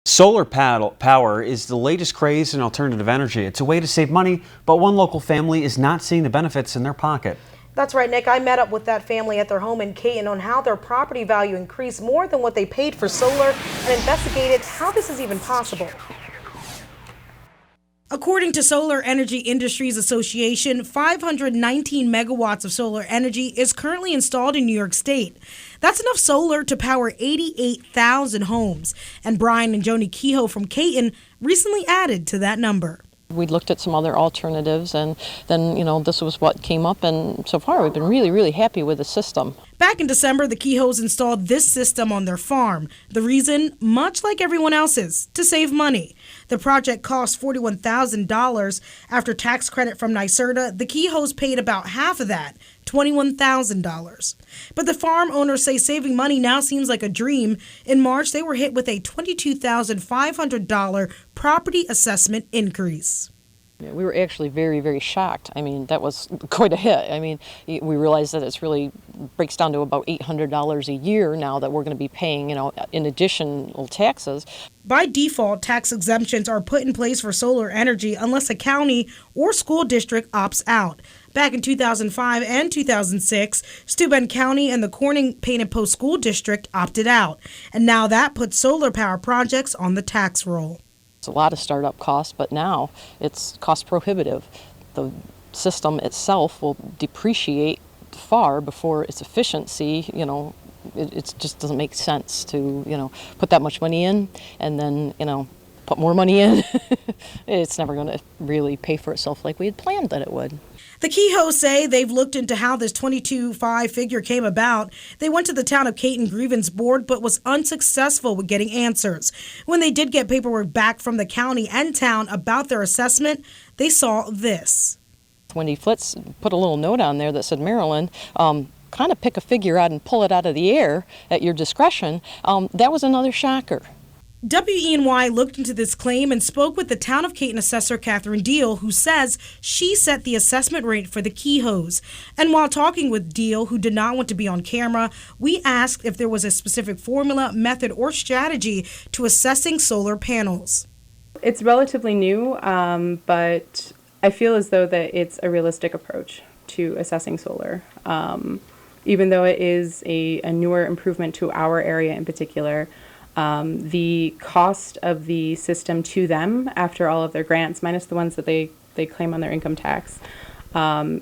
Solar power is the latest craze in alternative energy. It's a way to save money, but one local family is not seeing the benefits in their pocket. That's right, Nick. I met up with that family at their home in Caton on how their property value increased more than what they paid for solar and investigated how this is even possible. According to Solar Energy Industries Association, 519 megawatts of solar energy is currently installed in New York State. That's enough solar to power 88,000 homes. And Brian and Joni Kehoe from Caton recently added to that number. We looked at some other alternatives, and then, this was what came up, and so far we've been really happy with the system. Back in December, the Kehoes installed this system on their farm. The reason, much like everyone else's, to save money. The project cost $41,000. After tax credit from NYSERDA, the Kehoes paid about half of that, $21,000. But the farm owners say saving money now seems like a dream. In March, they were hit with a $22,500 property assessment increase. We were actually very shocked. I mean, that was quite a hit. I mean, we realized that it's really breaks down to about $800 a year now that we're going to be paying, in additional taxes. By default, tax exemptions are put in place for solar energy unless a county or school district opts out. Back in 2005 and 2006, Steuben County and the Corning Painted Post School District opted out. And now that puts solar power projects on the tax roll. It's a lot of startup costs, but now it's cost prohibitive. The system itself will depreciate far before its efficiency. It just doesn't make sense to, put that much money in and then, put more money in. It's never going to really pay for itself like we had planned that it would. The Kehoes say they've looked into how this 22.5 figure came about. They went to the Town of Caton Grievance Board but was unsuccessful with getting answers. When they did get paperwork back from the county and town about their assessment, they saw this. Wendy Flitz put a little note on there that said, Marilyn, kind of pick a figure out and pull it out of the air at your discretion. That was another shocker. WENY looked into this claim and spoke with the Town of Caton assessor Catherine Deal, who says she set the assessment rate for the Kehoes. And while talking with Deal, who did not want to be on camera, we asked if there was a specific formula, method, or strategy to assessing solar panels. It's relatively new, but I feel as though that it's a realistic approach to assessing solar. Even though it is a newer improvement to our area in particular, the cost of the system to them after all of their grants, minus the ones that they claim on their income tax,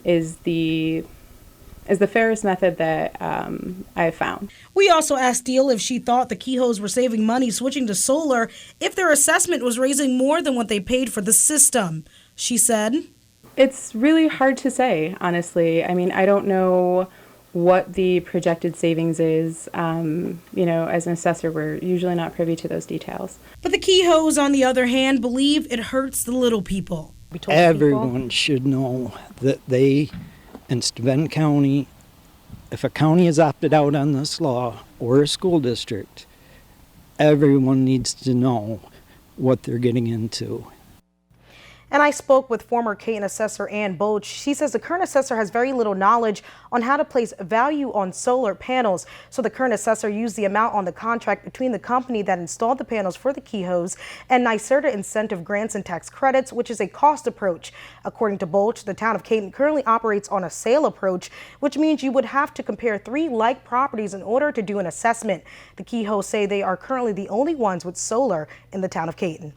is the fairest method that I've found. We also asked Deal if she thought the Kehoes were saving money switching to solar if their assessment was raising more than what they paid for the system. She said, "It's really hard to say, honestly. I mean, I don't know what the projected savings is. As an assessor, we're usually not privy to those details." But the Kehoes, on the other hand, believe it hurts the little people. Everyone should know that they, in Steuben County, if a county has opted out on this law or a school district, everyone needs to know what they're getting into. And I spoke with former Caton assessor Ann Boach. She says the current assessor has very little knowledge on how to place value on solar panels. So the current assessor used the amount on the contract between the company that installed the panels for the Kehoes and NYSERDA incentive grants and tax credits, which is a cost approach. According to Boach, the Town of Caton currently operates on a sale approach, which means you would have to compare 3 like properties in order to do an assessment. The Kehoes say they are currently the only ones with solar in the Town of Caton.